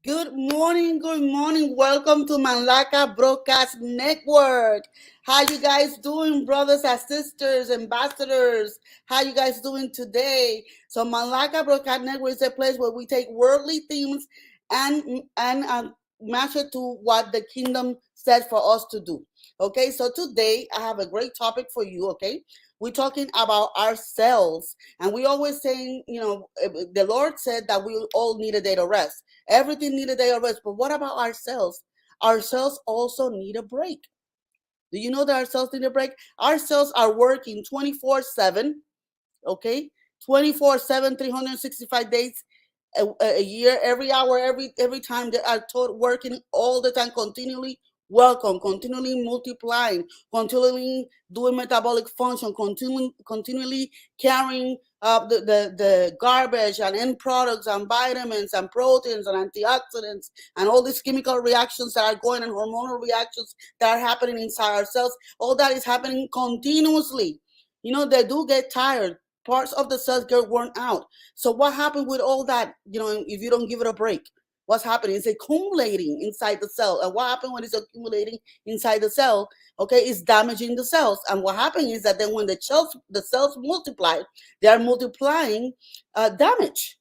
Good morning, good morning. Welcome to Malaka Broadcast Network. How you guys doing, brothers and sisters, ambassadors? How you guys doing today? So Malaka Broadcast Network is a place where we take worldly themes and match it to what the kingdom says for us to do. Okay, so today I have a great topic for you. Okay, we're talking about ourselves, and we always saying, the Lord said that we all need a day to rest. Everything need a day of rest. But what about ourselves? Ourselves also need a break. Do you know that ourselves need a break? Our cells are working 24/7, okay? 24/7, 365 days a year, every hour, every time they are working all the time, continually welcome, continually multiplying, continually doing metabolic function, continually carrying the garbage and end products and vitamins and proteins and antioxidants and all these chemical reactions that are going and hormonal reactions that are happening inside our cells. All that is happening continuously. They do get tired. Parts of the cells get worn out. So what happened with all that, if you don't give it a break? What's happening? It's accumulating inside the cell. And what happened when it's accumulating inside the cell? Okay, it's damaging the cells. And what happened is that then when the cells multiply, they are multiplying damage.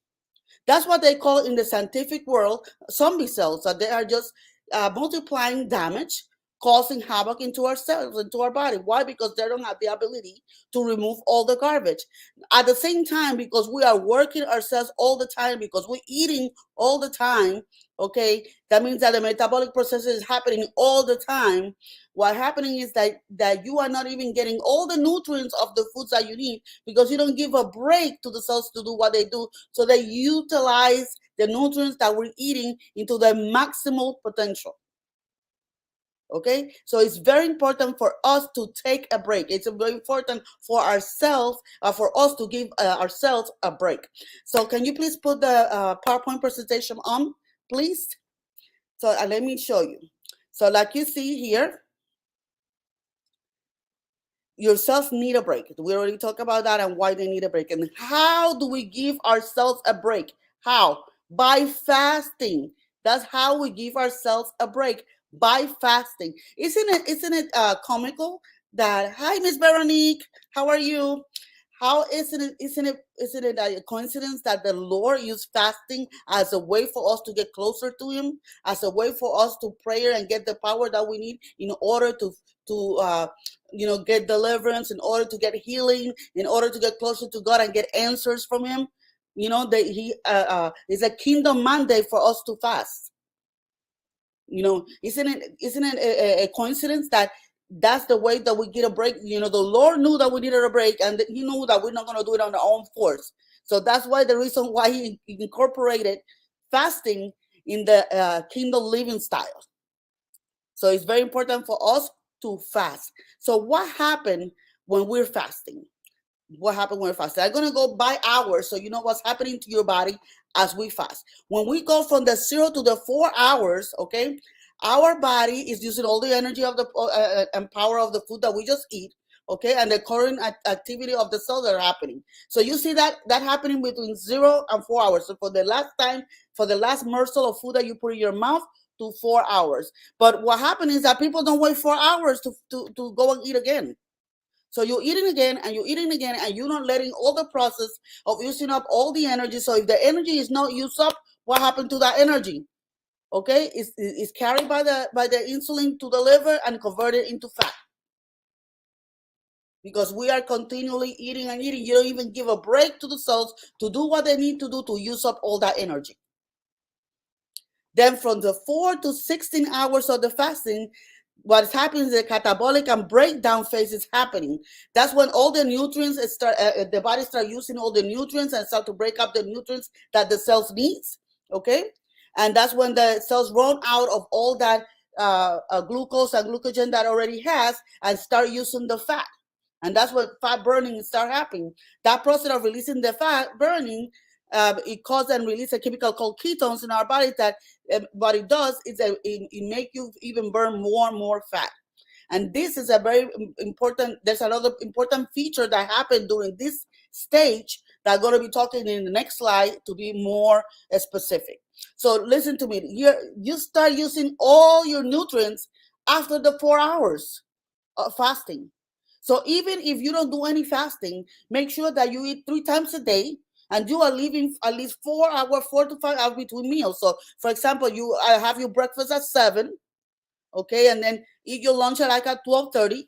That's what they call in the scientific world zombie cells. That they are just multiplying damage, causing havoc into our cells, into our body. Why? Because they don't have the ability to remove all the garbage. At the same time, because we are working ourselves all the time, because we're eating all the time, okay, that means that the metabolic process is happening all the time. What happening is that you are not even getting all the nutrients of the foods that you need because you don't give a break to the cells to do what they do, so they utilize the nutrients that we're eating into their maximal potential. Okay, so it's very important for us to take a break. It's very important for ourselves, for us to give ourselves a break. So can you please put the PowerPoint presentation on, please? So let me show you. So like you see here, your cells need a break. We already talked about that and why they need a break. And how do we give ourselves a break? How? By fasting. That's how we give ourselves a break, by fasting. Isn't it comical that, hi Miss Veronique, how are you? How isn't it a coincidence that the Lord used fasting as a way for us to get closer to Him, as a way for us to pray and get the power that we need in order to get deliverance, in order to get healing, in order to get closer to God and get answers from Him. That He is a kingdom mandate for us to fast. Isn't it a coincidence that that's the way that we get a break? The Lord knew that we needed a break, and He knew that we're not going to do it on our own force. So that's why the reason why He incorporated fasting in the kingdom living style. So it's very important for us to fast. So what happened when we're fasting? What happened when we're fasting? I'm gonna go by hours, so you know what's happening to your body as we fast. When we go from the 0 to the 4 hours, okay, our body is using all the energy of the and power of the food that we just eat, okay, and the current activity of the cells that are happening. So you see that happening between 0 and 4 hours. So for the last morsel of food that you put in your mouth, to 4 hours. But what happens is that people don't wait 4 hours to go and eat again. So you're eating again and you're eating again, and you're not letting all the process of using up all the energy. So if the energy is not used up, what happened to that energy? Okay, it's carried by the insulin to the liver and converted into fat. Because we are continually eating and eating, you don't even give a break to the cells to do what they need to do to use up all that energy. Then from the 4 to 16 hours of the fasting, what's happening is the catabolic and breakdown phase is happening. That's when all the nutrients start, the body start using all the nutrients and start to break up the nutrients that the cells needs. Okay, and that's when the cells run out of all that glucose and glycogen that already has and start using the fat. And that's when fat burning start happening. That process of releasing the fat burning, it causes and release a chemical called ketones in our body that what it does is it make you even burn more and more fat. And this is a very important, there's another important feature that happened during this stage that I'm going to be talking in the next slide to be more specific. So listen to me. You start using all your nutrients after the 4 hours of fasting. So even if you don't do any fasting, make sure that you eat 3 times a day, and you are leaving at least 4 hours, 4 to 5 hours between meals. So for example, you have your breakfast at 7, okay, and then eat your lunch at like at 12:30,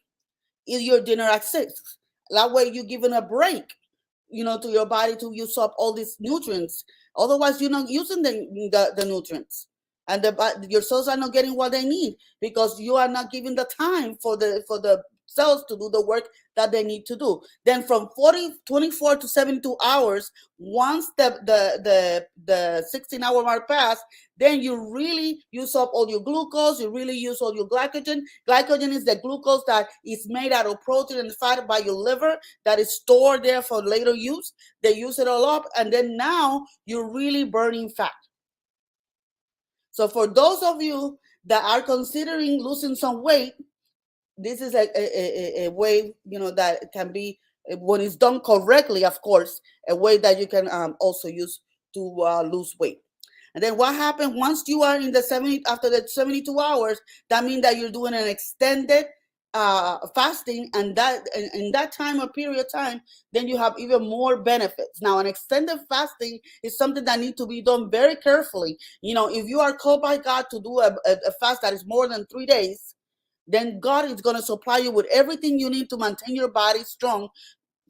eat your dinner at 6. That way you're giving a break, to your body to use up all these nutrients. Otherwise, you're not using the nutrients, and your cells are not getting what they need because you are not giving the time for the cells to do the work that they need to do. Then from 24 to 72 hours, once the 16-hour mark pass, then you really use up all your glucose, you really use all your glycogen. Glycogen is the glucose that is made out of protein and fat by your liver that is stored there for later use. They use it all up, and then now you're really burning fat. So for those of you that are considering losing some weight, this is a way, that can be, when it's done correctly, of course, a way that you can also use to lose weight. And then what happens once you are in the 70, after the 72 hours, that means that you're doing an extended fasting, and that in that time or period of time, then you have even more benefits. Now, an extended fasting is something that needs to be done very carefully. If you are called by God to do a fast that is more than 3 days, then God is going to supply you with everything you need to maintain your body strong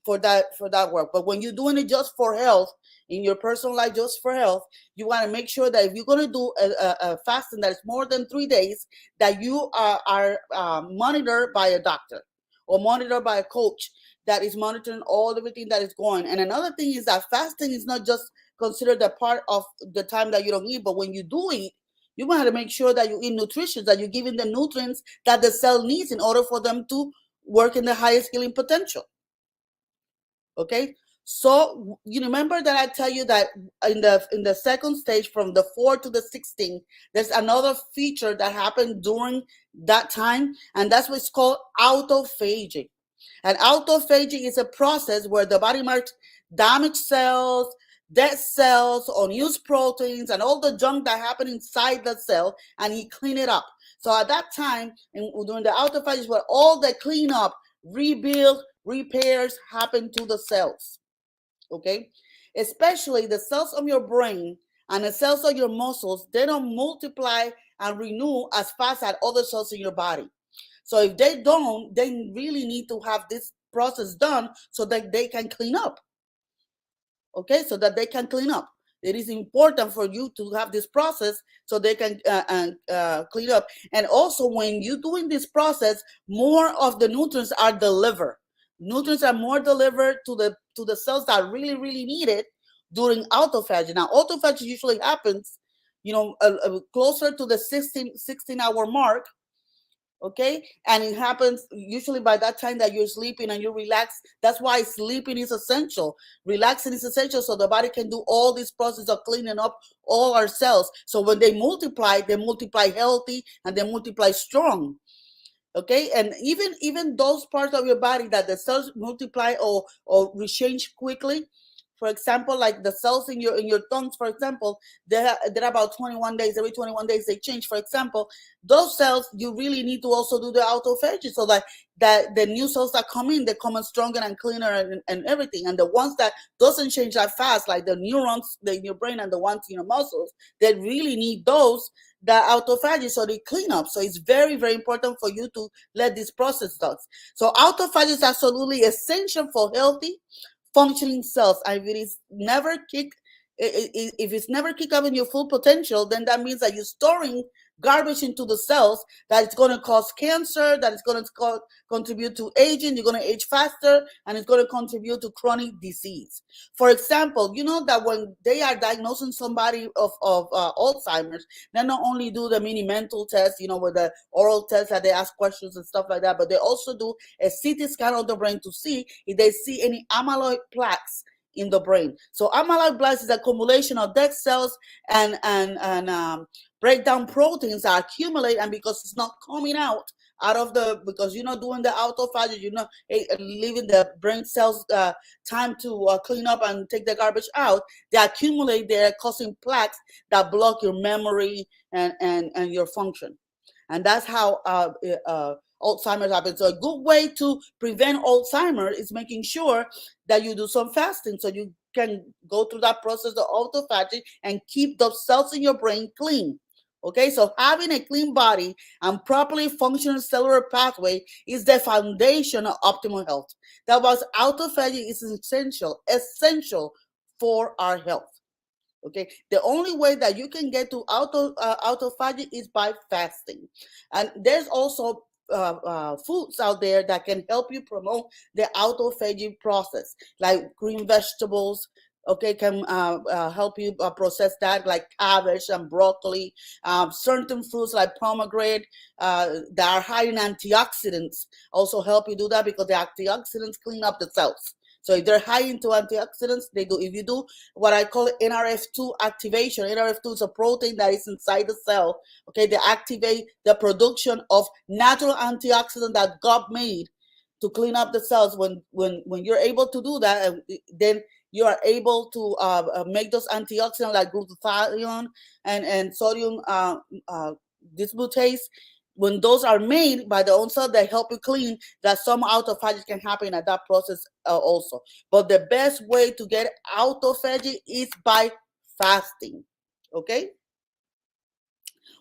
for that work. But when you're doing it just for health, in your personal life, just for health, you want to make sure that if you're going to do a fasting that is more than 3 days, that you are monitored by a doctor or monitored by a coach that is monitoring everything that is going. And another thing is that fasting is not just considered a part of the time that you don't eat, but when you do eat, you want to make sure that you eat nutritious, that you're giving the nutrients that the cell needs in order for them to work in the highest healing potential. Okay, so you remember that I tell you that in the second stage, from the 4 to the 16, there's another feature that happened during that time, and that's what's called autophagy. And autophagy is a process where the body marks damaged cells, dead cells, unused proteins, and all the junk that happened inside the cell, and he clean it up. So at that time, during the autophagy, is where all the cleanup, rebuild, repairs happen to the cells. Okay, especially the cells of your brain and the cells of your muscles, they don't multiply and renew as fast as other cells in your body. So if they don't, they really need to have this process done so that they can clean up. Okay, so that they can clean up. It is important for you to have this process so they can clean up. And also, when you're doing this process, more of the nutrients are delivered. Nutrients are more delivered to the cells that really, really need it during autophagy. Now, autophagy usually happens, closer to the 16-hour mark. Okay, and it happens usually by that time that you're sleeping and you relax. That's why sleeping is essential. Relaxing is essential so the body can do all this process of cleaning up all our cells. So when they multiply healthy, and they multiply strong. Okay, and even those parts of your body that the cells multiply or rechange quickly. For example, like the cells in your tongues, for example, they're about 21 days. Every 21 days they change. For example, those cells, you really need to also do the autophagy so that the new cells that come in, they come in stronger and cleaner and everything. And the ones that doesn't change that fast, like the neurons in your brain and the ones in your muscles, they really need those that autophagy so they clean up. So it's very, very important for you to let this process done. So autophagy is absolutely essential for healthy functioning cells. And if it's never kicked up in your full potential, then that means that you're storing garbage into the cells that is going to cause cancer, that is going to contribute to aging. You're going to age faster, and it's going to contribute to chronic disease. For example, you know that when they are diagnosing somebody of Alzheimer's, they not only do the mini mental test, with the oral test that they ask questions and stuff like that, but they also do a CT scan of the brain to see if they see any amyloid plaques in the brain. So amyloid plaques is accumulation of dead cells and breakdown proteins that accumulate, and because it's not coming out out of the, because you're not doing the autophagy, you're not leaving the brain cells time to clean up and take the garbage out. They accumulate there, causing plaques that block your memory and your function. And that's how Alzheimer's happens. So a good way to prevent Alzheimer's is making sure that you do some fasting, so you can go through that process of autophagy and keep those cells in your brain clean. Okay, so having a clean body and properly functioning cellular pathway is the foundation of optimal health. That was autophagy is essential for our health. Okay, the only way that you can get to autophagy is by fasting. And there's also foods out there that can help you promote the autophagy process, like green vegetables. Okay, can help you process that, like cabbage and broccoli. Certain fruits like pomegranate that are high in antioxidants also help you do that, because the antioxidants clean up the cells. So if they're high into antioxidants, they do. If you do what I call NRF2 activation, NRF2 is a protein that is inside the cell. Okay, they activate the production of natural antioxidant that God made to clean up the cells. When you're able to do that, then you are able to make those antioxidants like glutathione and sodium dismutase. When those are made by the own cell, they help you clean, that some autophagy can happen at that process also. But the best way to get autophagy is by fasting. Okay?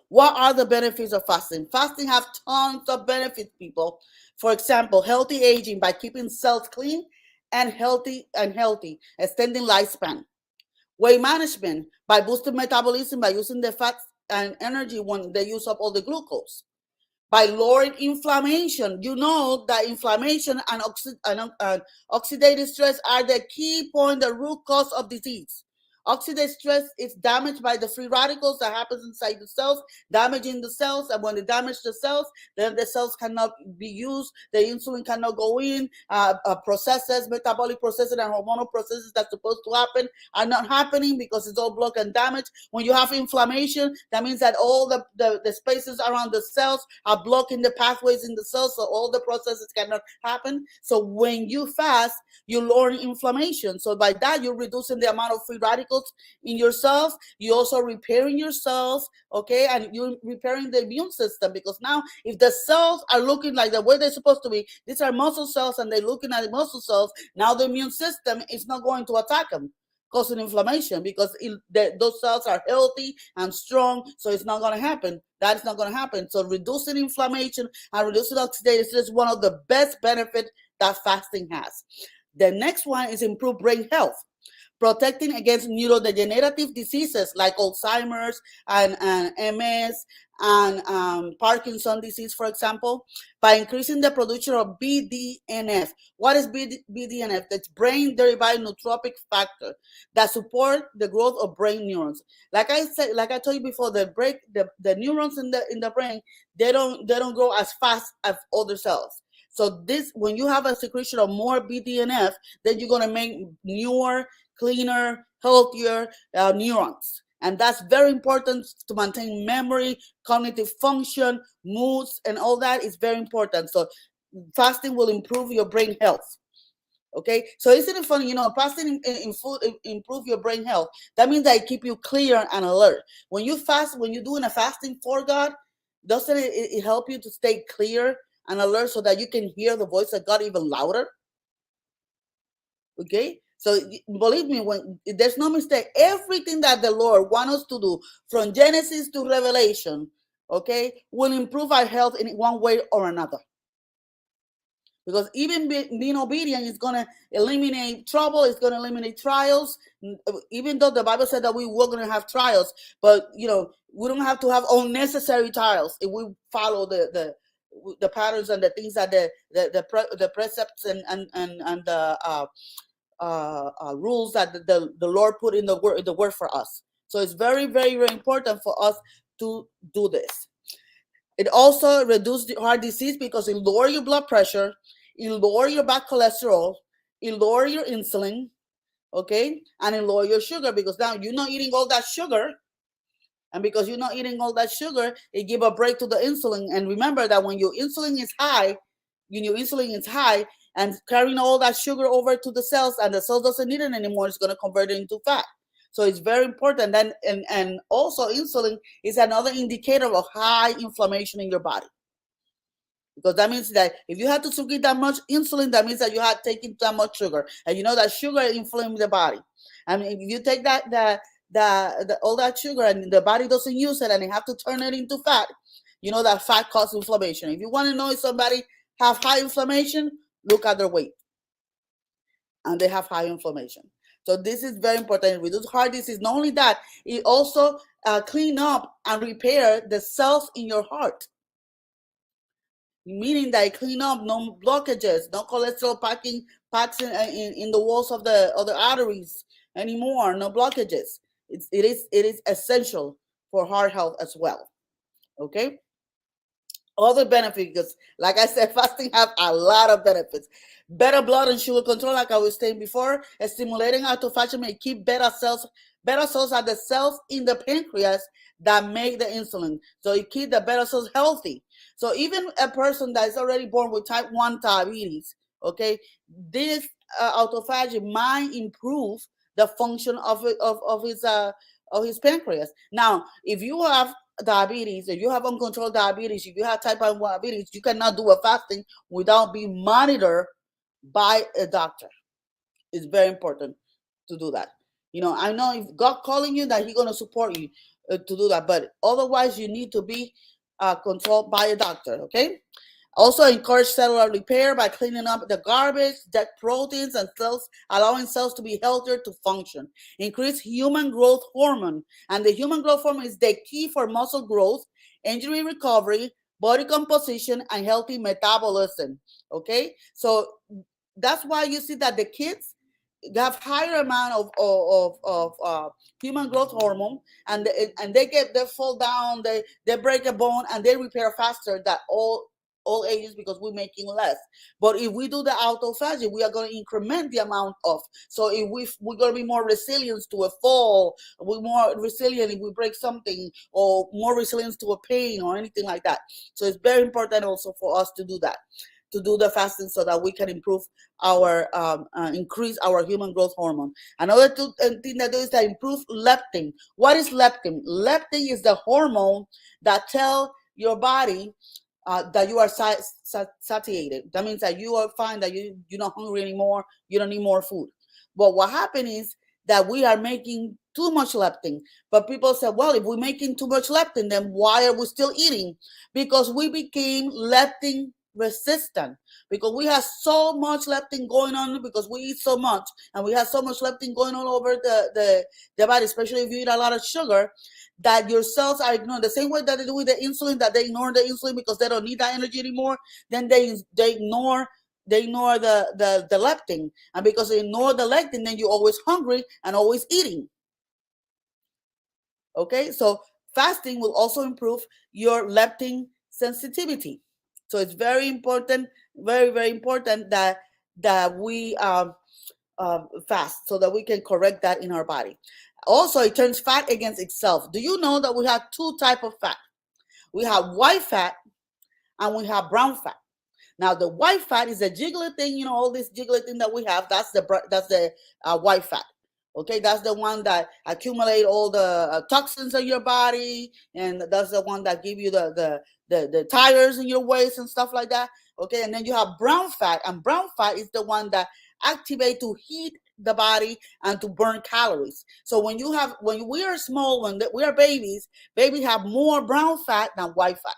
What are the benefits of fasting? Fasting have tons of benefits, people. For example, healthy aging by keeping cells clean and healthy, extending lifespan. Weight management by boosting metabolism by using the fats and energy when they use up all the glucose. By lowering inflammation. You know that inflammation and oxidative stress are the key point, the root cause of disease. Oxidative stress is damaged by the free radicals that happens inside the cells, damaging the cells. And when they damage the cells, then the cells cannot be used. The insulin cannot go in. Processes, metabolic processes and hormonal processes that's supposed to happen are not happening because it's all blocked and damaged. When you have inflammation, that means that all the spaces around the cells are blocking the pathways in the cells, so all the processes cannot happen. So when you fast, you lower inflammation. So by that, you're reducing the amount of free radicals in your cells. You're also repairing your cells, okay? And you're repairing the immune system, because now if the cells are looking like the way they're supposed to be, these are muscle cells and they're looking at the muscle cells, now the immune system is not going to attack them, causing inflammation, because those cells are healthy and strong, so it's not going to happen. That is not going to happen. So reducing inflammation and reducing oxidative stress is one of the best benefits that fasting has. The next one is improved brain health, protecting against neurodegenerative diseases like Alzheimer's and MS and Parkinson's disease, for example, by increasing the production of BDNF. What is BDNF? That's brain-derived neurotrophic factor that support the growth of brain neurons. Like I said, like I told you before, the neurons in the brain, they don't grow as fast as other cells. So this, when you have a secretion of more BDNF, then you're going to make newer, cleaner, healthier neurons. And that's very important to maintain memory, cognitive function, moods, and all that is very important. So fasting will improve your brain health. Okay, so isn't it funny, fasting in food improve your brain health. That means that it keep you clear and alert. When you fast, when you're doing a fasting for God, doesn't it help you to stay clear and alert, so that you can hear the voice of God even louder? Okay, so believe me, when there's no mistake, everything that the Lord wants us to do from Genesis to Revelation, okay, will improve our health in one way or another. Because even being obedient is going to eliminate trouble, it's going to eliminate trials, even though the Bible said that we were going to have trials. But we don't have to have unnecessary trials if we follow the patterns and the things that the precepts and the rules that the Lord put in the word for us. So it's very, very, very important for us to do this. It also reduces heart disease because it lowers your blood pressure, it lowers your bad cholesterol, it lowers your insulin, okay, and it lowers your sugar, because now you're not eating all that sugar, And because you're not eating all that sugar, it give a break to the insulin. And remember that when your insulin is high, and carrying all that sugar over to the cells, and the cell doesn't need it anymore, it's going to convert it into fat. So it's very important. And also insulin is another indicator of high inflammation in your body. Because that means that if you have to secrete that much insulin, that means that you have taken that much sugar. And you know that sugar inflames the body. I mean, if you take all that sugar and the body doesn't use it and they have to turn it into fat, you know that fat causes inflammation. If you want to know if somebody have high inflammation, look at their weight. And they have high inflammation. So this is very important. It reduces heart disease. Not only that, it also clean up and repair the cells in your heart. Meaning that it clean up, no blockages, no cholesterol packs in the walls of the arteries anymore, no blockages. It is essential for heart health as well. Okay. Other benefits, because like I said, fasting have a lot of benefits. Better blood and sugar control, like I was saying before. Stimulating autophagy may keep beta cells. Beta cells are the cells in the pancreas that make the insulin. So it keeps the beta cells healthy. So even a person that is already born with type 1 diabetes, okay, this autophagy might improve the function of his pancreas. Now, if you have diabetes, if you have uncontrolled diabetes, if you have type 1 diabetes, you cannot do a fasting without being monitored by a doctor. It's very important to do that. You know, I know if God calling you, that He's going to support you to do that, but otherwise you need to be controlled by a doctor. Okay. Also encourage cellular repair by cleaning up the garbage, dead proteins, and cells, allowing cells to be healthier to function. Increase human growth hormone. And the human growth hormone is the key for muscle growth, injury recovery, body composition, and healthy metabolism. Okay? So that's why you see that the kids have higher amount of human growth hormone, and they fall down, they break a bone, and they repair faster than all ages, because we're making less. But if we do the autophagy, we are going to increment the amount of. So if we're going to be more resilient to a fall, we're more resilient if we break something, or more resilient to a pain or anything like that. So it's very important also for us to do that, to do the fasting, so that we can improve our increase our human growth hormone. Another thing that do is to improve leptin. What is leptin? Leptin is the hormone that tell your body that you are satiated. That means that you are fine, that you're not hungry anymore, you don't need more food. But what happened is that we are making too much leptin. But people say, well, if we're making too much leptin, then why are we still eating? Because we became leptin resistant, because we have so much leptin going on, because we eat so much, and we have so much leptin going on over the body, especially if you eat a lot of sugar, that your cells are ignored. The same way that they do with the insulin, that they ignore the insulin because they don't need that energy anymore, then they ignore the leptin. And because they ignore the leptin, then you're always hungry and always eating. Okay, so fasting will also improve your leptin sensitivity. So it's very important, very, very important that we fast, so that we can correct that in our body. Also, it turns fat against itself. Do you know that we have two types of fat? We have white fat and we have brown fat. Now, the white fat is a jiggly thing, you know, all this jiggly thing that we have. That's the white fat. Okay, that's the one that accumulate all the toxins in your body, and that's the one that give you the tires in your waist and stuff like that. Okay, and then you have brown fat, and brown fat is the one that activate to heat the body and to burn calories. So when we are small, when we are babies have more brown fat than white fat.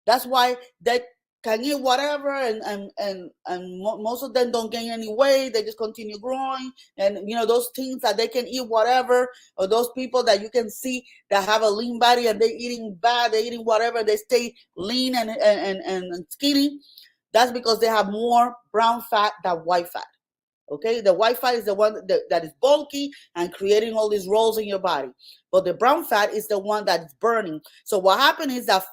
That's why they can eat whatever, and most of them don't gain any weight. They just continue growing. And you know, those things that they can eat whatever, or those people that you can see that have a lean body and they're eating bad, they're eating whatever, they stay lean and skinny. That's because they have more brown fat than white fat. Okay, the white fat is the one that is bulky and creating all these rolls in your body, but the brown fat is the one that is burning. So what happens is that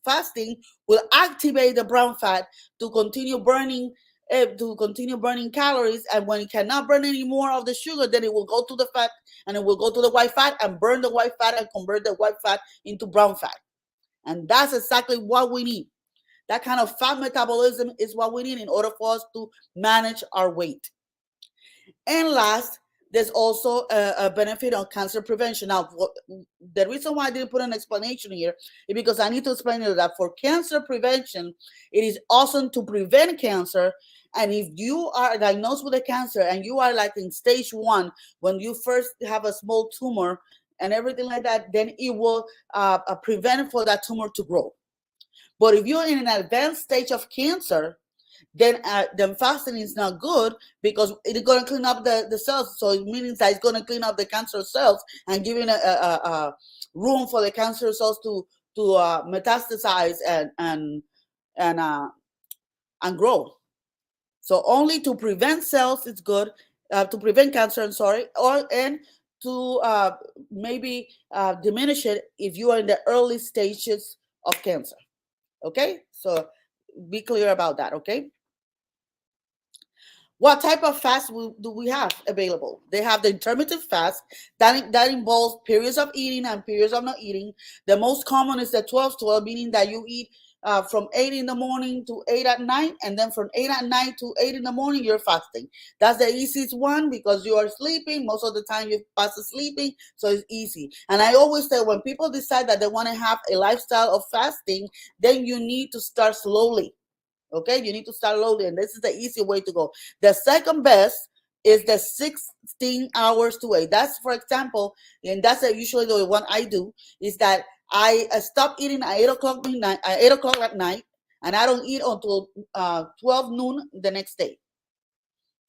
fasting will activate the brown fat to continue burning to continue burning calories. And when it cannot burn any more of the sugar, then it will go to the fat, and it will go to the white fat and burn the white fat and convert the white fat into brown fat. And that's exactly what we need. That kind of fat metabolism is what we need in order for us to manage our weight. And last, there's also a benefit on cancer prevention. Now, the reason why I didn't put an explanation here is because I need to explain you that for cancer prevention, it is awesome to prevent cancer. And if you are diagnosed with a cancer and you are like in stage 1, when you first have a small tumor and everything like that, then it will prevent for that tumor to grow. But if you're in an advanced stage of cancer, then fasting is not good, because it's going to clean up the cells. So it means that it's going to clean up the cancer cells and giving a room for the cancer cells to metastasize and grow. So only to prevent cells it's good, to prevent cancer. I'm sorry, and to maybe diminish it if you are in the early stages of cancer. Okay, so be clear about that. Okay. What type of fast do we have available? They have the intermittent fast that involves periods of eating and periods of not eating. The most common is the 12-12, meaning that you eat from 8 in the morning to 8 at night, and then from 8 at night to 8 in the morning, you're fasting. That's the easiest one because you are sleeping. Most of the time you pass sleeping, so it's easy. And I always say when people decide that they want to have a lifestyle of fasting, then you need to start slowly. Okay, you need to start slowly, and this is the easy way to go. The second best is the 16 hours to 8. That's, for example, and that's usually the one I do, is that I stop eating at 8 o'clock midnight, at 8 o'clock at night, and I don't eat until 12 noon the next day.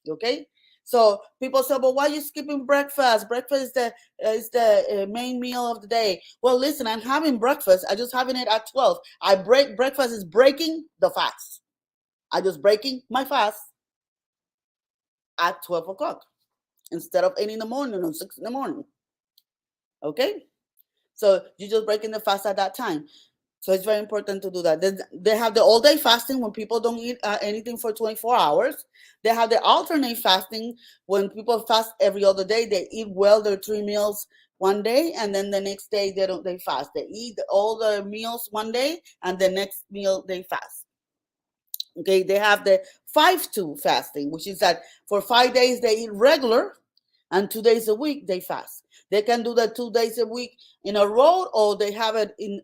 Okay, so people say, "But why are you skipping breakfast? Breakfast is the main meal of the day." Well, listen, I'm having breakfast. I just having it at 12. Breakfast is breaking the fast. I just breaking my fast at 12 o'clock instead of 8 in the morning or 6 in the morning. Okay? So you're just breaking the fast at that time. So it's very important to do that. They have the all day fasting when people don't eat anything for 24 hours. They have the alternate fasting when people fast every other day. They eat well their 3 meals one day, and then the next day they fast. They eat all the meals one day, and the next meal they fast. Okay, they have the 5-2 fasting, which is that for 5 days they eat regular, and 2 days a week they fast. They can do that 2 days a week in a row, or they have it in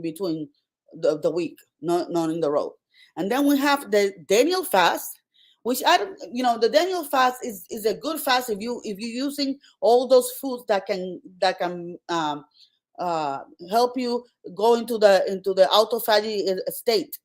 between the week, not in the row. And then we have the Daniel fast, which I don't, the Daniel fast is a good fast if you're using all those foods that can help you go into the autophagy state.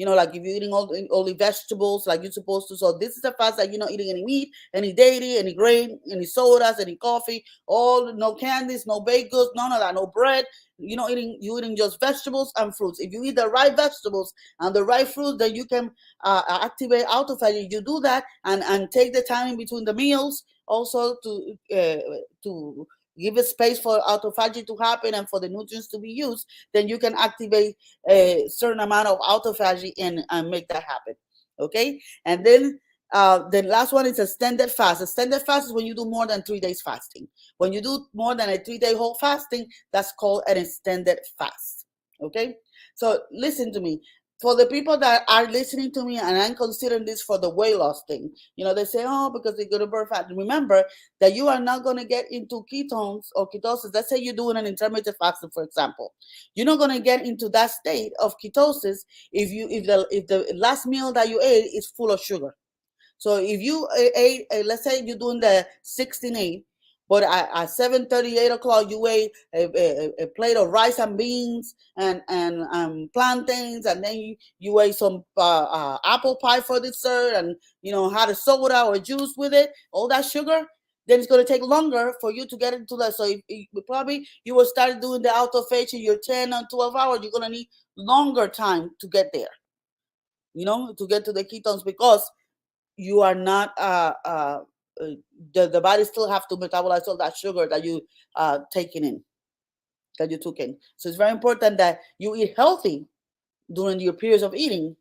Like if you're eating only vegetables like you're supposed to. So this is a fast that you're not eating any meat, any dairy, any grain, any sodas, any coffee, no candies, no baked goods, none of that, no bread. You're eating just vegetables and fruits. If you eat the right vegetables and the right fruit, then you can activate autophagy. You do that and take the time in between the meals also to give a space for autophagy to happen and for the nutrients to be used, then you can activate a certain amount of autophagy and make that happen. Okay, and then the last one is a extended fast. A extended fast is when you do more than 3 days fasting. When you do more than a 3-day whole fasting, that's called an extended fast. Okay, so listen to me. For the people that are listening to me and I'm considering this for the weight loss thing, they say, oh, because they're going to burn fat. Remember that you are not going to get into ketones or ketosis. Let's say you're doing an intermittent fasting, for example. You're not going to get into that state of ketosis if the last meal that you ate is full of sugar. So if you ate, let's say you're doing the 16-8, but at 7:30, 8 o'clock, you ate a plate of rice and beans and plantains, and then you ate some apple pie for dessert, and had a soda or a juice with it, all that sugar. Then it's going to take longer for you to get into that. So probably you will start doing the autophagy, your 10 or 12 hours. You're going to need longer time to get there, to get to the ketones, because you are not the body still have to metabolize all that sugar that you took in. So it's very important that you eat healthy during your periods of eating,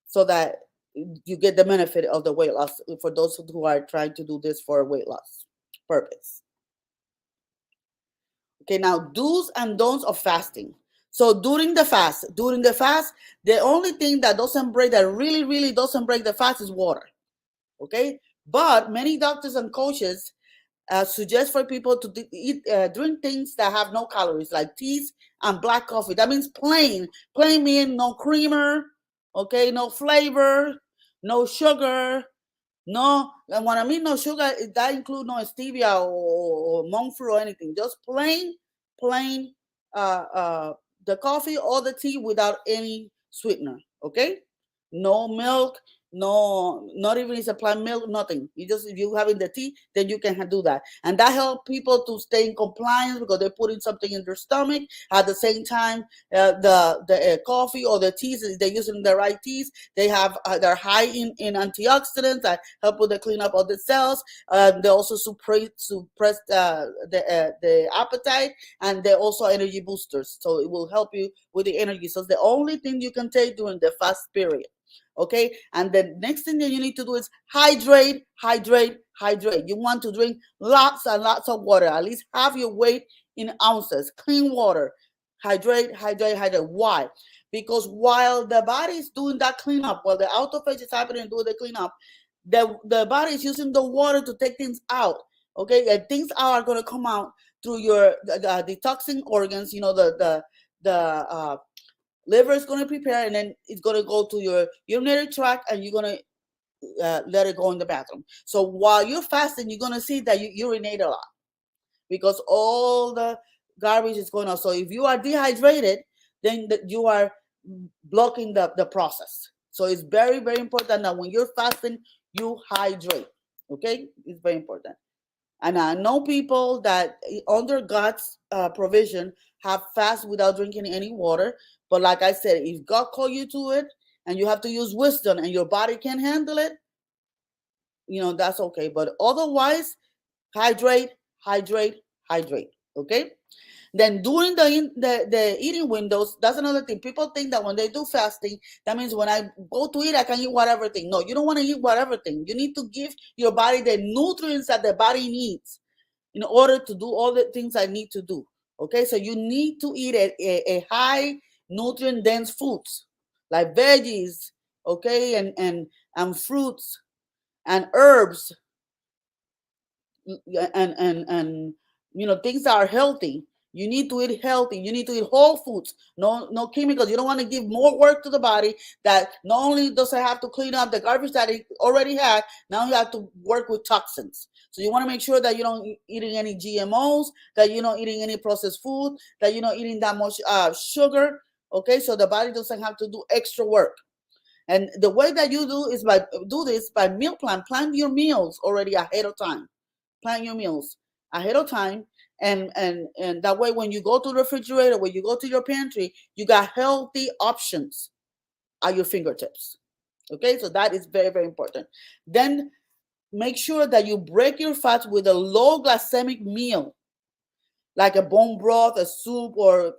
so that you get the benefit of the weight loss for those who are trying to do this for weight loss purpose. Okay, now do's and don'ts of fasting. So during the fast, the only thing that doesn't break, that really doesn't break the fast, is water. Okay, but many doctors and coaches suggest for people to eat, drink things that have no calories, like teas and black coffee. That means plain mean no creamer, okay, no flavor, no sugar, no. And when I mean no sugar, that includes no stevia or monk fruit or anything. Just plain uh, uh, the coffee or the tea without any sweetener. Okay, no milk, no, not even it's a plant milk, nothing. You just, if you having the tea, then you can do that, and that helps people to stay in compliance because they're putting something in their stomach at the same time. The coffee or the teas, they're using the right teas. They have they're high in antioxidants that help with the cleanup of the cells. They also suppress the appetite, and they're also energy boosters, so it will help you with the energy. So it's the only thing you can take during the fast period. Okay, and the next thing that you need to do is hydrate. You want to drink lots and lots of water, at least half your weight in ounces, clean water. Hydrate. Why? Because while the body is doing that cleanup, while the autophagy is happening and doing the cleanup, the body is using the water to take things out. Okay, and things are going to come out through your detoxing organs. You know, the liver is going to prepare, and then it's going to go to your urinary tract, and you're going to let it go in the bathroom. So while you're fasting, you're going to see that you urinate a lot because all the garbage is going out. So if you are dehydrated, then you are blocking the process. So it's very important that when you're fasting, you hydrate. Okay, it's very important. And I know people that under God's provision have fast without drinking any water. But like I said, if God called you to it and you have to use wisdom and your body can't handle it, that's okay. But otherwise, hydrate. Okay? Then during the eating windows, that's another thing. People think that when they do fasting, that means when I go to eat, I can eat whatever thing. No, you don't want to eat whatever thing. You need to give your body the nutrients that the body needs in order to do all the things I need to do. Okay, so you need to eat a high nutrient dense foods like veggies, okay, and fruits and herbs, and things that are healthy. You need to eat healthy. You need to eat whole foods. No chemicals. You don't want to give more work to the body that not only does it have to clean up the garbage that it already had, now you have to work with toxins. So you want to make sure that you don't eating any GMOs, that you're not eating any processed food, that you're not eating that much sugar. Okay, so the body doesn't have to do extra work. And the way that you do this by meal plan. Plan your meals already ahead of time. Plan your meals ahead of time, and that way when you go to the refrigerator, when you go to your pantry, you got healthy options at your fingertips. Okay, so that is very important. Then make sure that you break your fast with a low glycemic meal, like a bone broth, a soup, or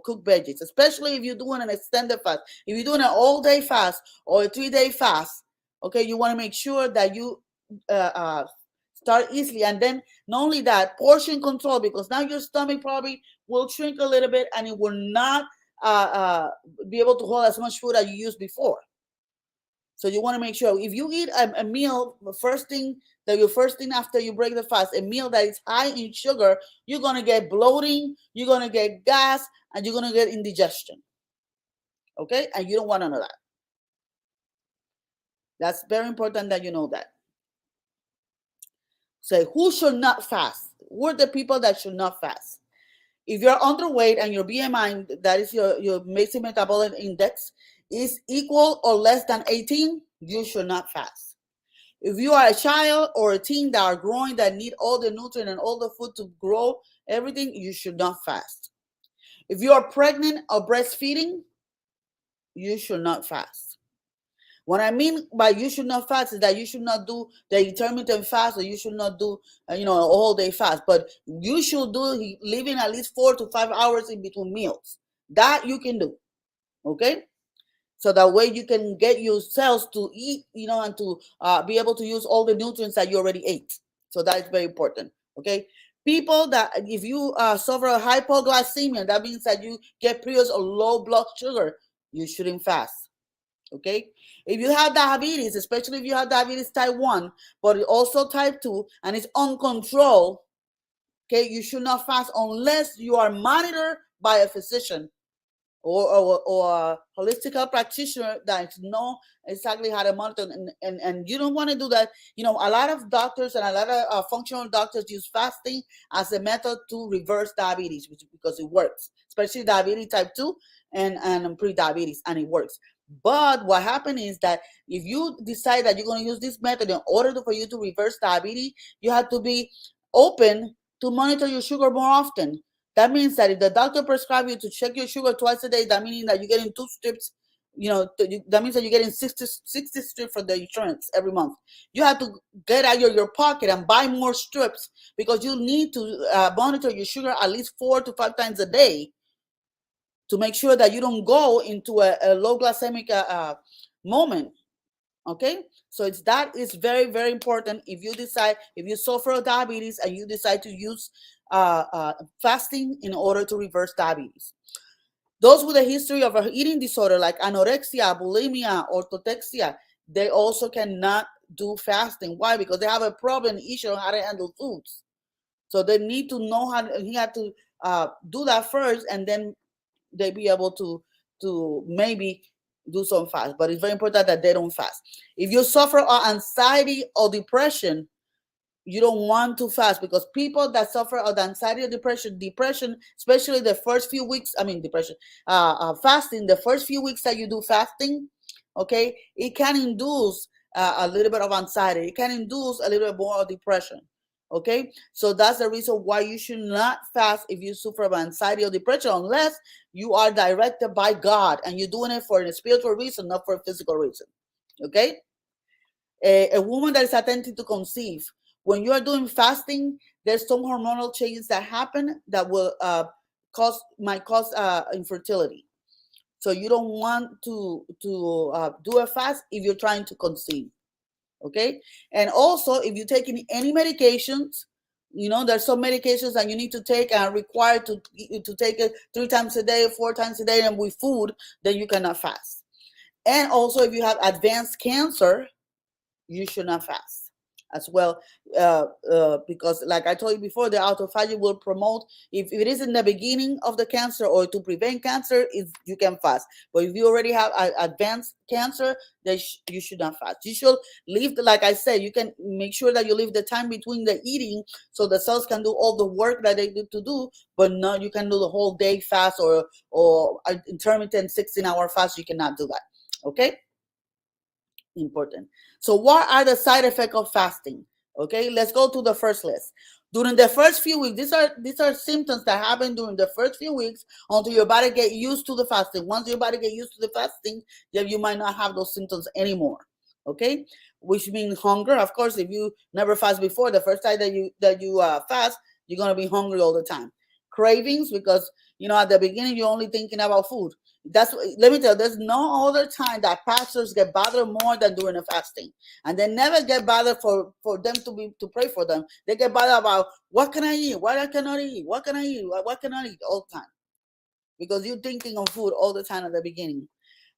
cooked veggies, especially if you're doing an extended fast. If you're doing an all-day fast or a 3-day fast, okay, you want to make sure that you start easily. And then not only that, portion control, because now your stomach probably will shrink a little bit and it will not be able to hold as much food as you used before. So you want to make sure if you eat a meal, the first thing after you break the fast, a meal that is high in sugar, you're going to get bloating, you're going to get gas, and you're going to get indigestion. Okay, and you don't want none of that. That's very important that you know that. So who should not fast? Who are the people that should not fast? If you're underweight and your BMI, that is your basic metabolic index, is equal or less than 18, you should not fast. If you are a child or a teen that are growing, that need all the nutrient and all the food to grow everything, you should not fast. If you are pregnant or breastfeeding, you should not fast. What I mean by you should not fast is that you should not do the intermittent fast, or you should not do a whole day fast, but you should do living at least 4 to 5 hours in between meals. That you can do. Okay, So that way you can get your cells to eat, and to be able to use all the nutrients that you already ate. So that is very important. Okay. People that, if you suffer a hypoglycemia, that means that you get periods of low blood sugar, you shouldn't fast. Okay. If you have diabetes, especially if you have diabetes type 1, but also type 2, and it's uncontrolled, okay, you should not fast unless you are monitored by a physician or a holistic health practitioner that know exactly how to monitor. And you don't want to do that. A lot of doctors and a lot of functional doctors use fasting as a method to reverse diabetes, because it works, especially diabetes type 2 and pre-diabetes, and it works. But what happened is that if you decide that you're going to use this method in order for you to reverse diabetes, you have to be open to monitor your sugar more often. That means that if the doctor prescribes you to check your sugar twice a day, that means that you're getting 2 strips. That means that you're getting 60 strips for the insurance every month. You have to get out of your pocket and buy more strips, because you need to monitor your sugar at least 4 to 5 times a day to make sure that you don't go into a low glycemic moment. Okay, so that is very, very important. If you suffer diabetes and you decide to use fasting in order to reverse diabetes. Those with a history of an eating disorder like anorexia, bulimia, orthorexia, they also cannot do fasting. Why? Because they have a problem, issue on how to handle foods. So they need to know he had to do that first, and then they be able to maybe do some fast. But it's very important that they don't fast. If you suffer anxiety or depression, you don't want to fast, because people that suffer of anxiety or depression, especially the first few weeks, depression, fasting, the first few weeks that you do fasting, okay, it can induce a little bit of anxiety. It can induce a little bit more of depression. Okay, so that's the reason why you should not fast if you suffer of anxiety or depression, unless you are directed by God and you're doing it for a spiritual reason, not for a physical reason. Okay, a woman that is attempting to conceive, when you are doing fasting, there's some hormonal changes that happen that will might cause infertility. So you don't want to do a fast if you're trying to conceive. Okay, and also if you're taking any medications, there's some medications that you need to take and are required to take it 3 times a day, 4 times a day, and with food, then you cannot fast. And also, if you have advanced cancer, you should not fast as well, because like I told you before, the autophagy will promote, if it is in the beginning of the cancer or to prevent cancer, you can fast. But if you already have advanced cancer, then you should not fast. You should leave like I said, you can make sure that you leave the time between the eating so the cells can do all the work that they need to do. But no, you can do the whole day fast or intermittent 16-hour fast. You cannot do that. Okay, important. So what are the side effects of fasting? Okay, let's go to the first list. During the first few weeks, these are symptoms that happen during the first few weeks until your body get used to the fasting. Once your body get used to the fasting, then you might not have those symptoms anymore. Okay, which means hunger. Of course, if you never fast before, the first time that you fast, you're gonna be hungry all the time. Cravings, because at the beginning you're only thinking about food. Let me tell you, there's no other time that pastors get bothered more than during a fasting. And they never get bothered for them to pray for them. They get bothered about what can I eat, what I cannot eat, what can I eat, what cannot eat all the time. Because you're thinking of food all the time at the beginning.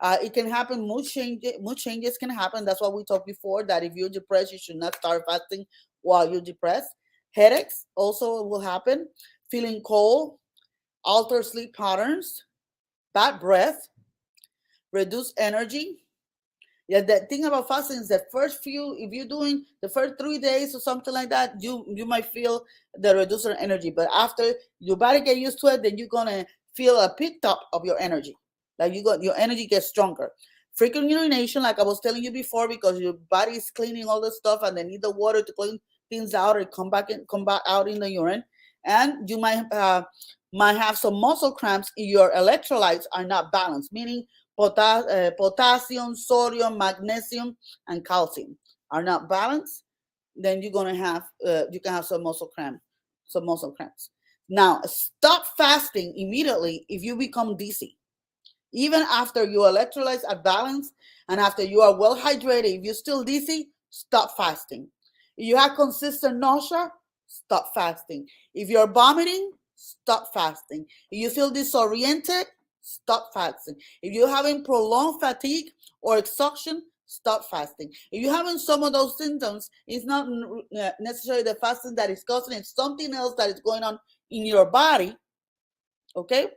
It can happen, mood changes can happen. That's what we talked before, that if you're depressed, you should not start fasting while you're depressed. Headaches also will happen. Feeling cold, altered sleep patterns, bad breath, reduced energy. Yeah, the thing about fasting is the first few, if you're doing the first 3 days or something like that, you might feel the reduced energy. But after your body get used to it, then you're gonna feel a picked up of your energy. Like your energy gets stronger. Frequent urination, like I was telling you before, because your body is cleaning all the stuff and they need the water to clean things out or come back out in the urine. And you might have some muscle cramps if your electrolytes are not balanced, meaning potassium, sodium, magnesium, and calcium are not balanced. Then you're gonna have you can have some muscle cramps. Now, stop fasting immediately if you become dizzy. Even after your electrolytes are balanced and after you are well hydrated, if you're still dizzy, stop fasting. If you have consistent nausea, stop fasting. If you're vomiting, stop fasting. If you feel disoriented, stop fasting. If you're having prolonged fatigue or exhaustion, stop fasting. If you're having some of those symptoms, it's not necessarily the fasting that is causing it, it's something else that is going on in your body, okay?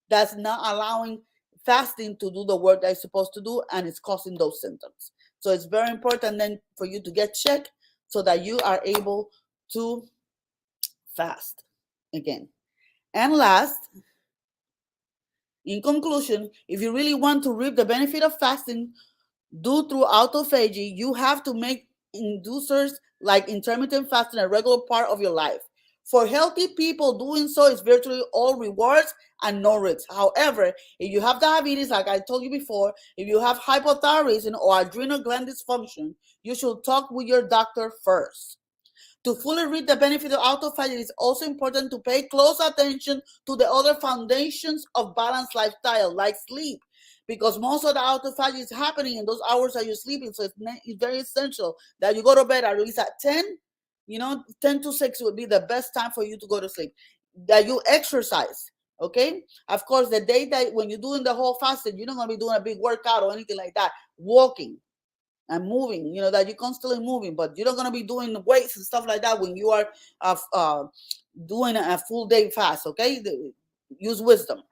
That's not allowing fasting to do the work that it's supposed to do, and it's causing those symptoms. So it's very important then for you to get checked so that you are able to fast again. And last, in conclusion, if you really want to reap the benefit of fasting, do through autophagy, you have to make inducers like intermittent fasting a regular part of your life. For healthy people, doing so is virtually all rewards and no risks. However, if you have diabetes, like I told you before, if you have hypothyroidism or adrenal gland dysfunction, you should talk with your doctor first. To fully reap the benefit of autophagy, it is also important to pay close attention to the other foundations of balanced lifestyle, like sleep, because most of the autophagy is happening in those hours that you're sleeping. So it's very essential that you go to bed at least at 10. 10 to 6 would be the best time for you to go to sleep. That you exercise, okay? Of course, the day that when you're doing the whole fasting, you're not going to be doing a big workout or anything like that. Walking and moving, that you're constantly moving, but you're not going to be doing weights and stuff like that when you are doing a full day fast, okay? Use wisdom,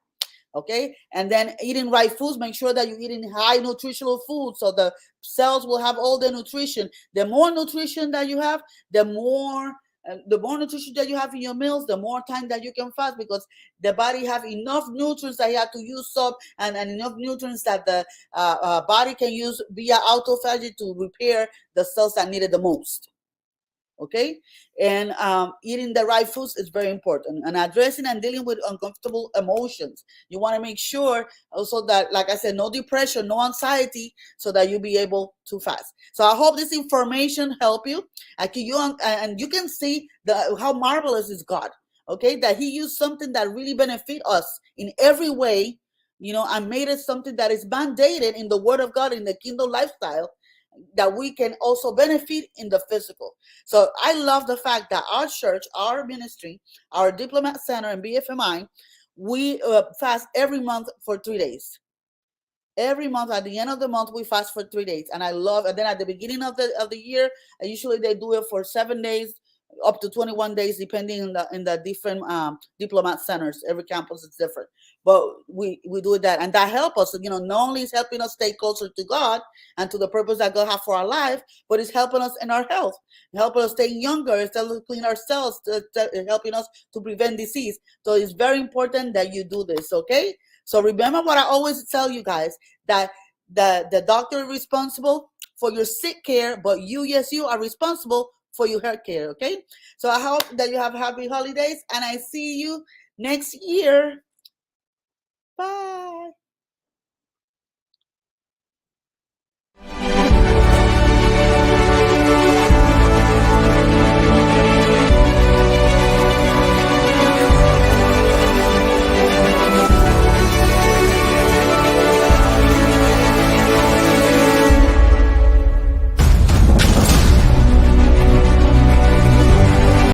okay? And then eating right foods, make sure that you're eating high nutritional food so the cells will have all the nutrition. The more nutrition that you have, the more nutrition that you have in your meals, the more time that you can fast, because the body have enough nutrients that you have to use up, and enough nutrients that the body can use via autophagy to repair the cells that need it the most. Okay, and eating the right foods is very important, and addressing and dealing with uncomfortable emotions. You want to make sure also that, like I said, no depression, no anxiety, so that you'll be able to fast. So I hope this information help you. And you can see how marvelous is God. Okay, that He used something that really benefit us in every way, and made it something that is mandated in the Word of God, in the kingdom lifestyle, that we can also benefit in the physical. So I love the fact that our church, our ministry, our Diplomat Center and BFMI, we fast every month for 3 days. Every month, at the end of the month, we fast for 3 days, and I love. And then at the beginning of the year, usually they do it for 7 days, up to 21 days, depending in the different diplomat centers. Every campus is different, but we do that, and that helps us. Not only is helping us stay closer to God and to the purpose that God has for our life, but it's helping us in our health, helping us stay younger, instead of clean our cells, helping us to prevent disease. So it's very important that you do this. Okay. So remember what I always tell you guys, that the doctor is responsible for your sick care, but you are responsible for your health care, okay? So I hope that you have happy holidays, and I see you next year. Bye.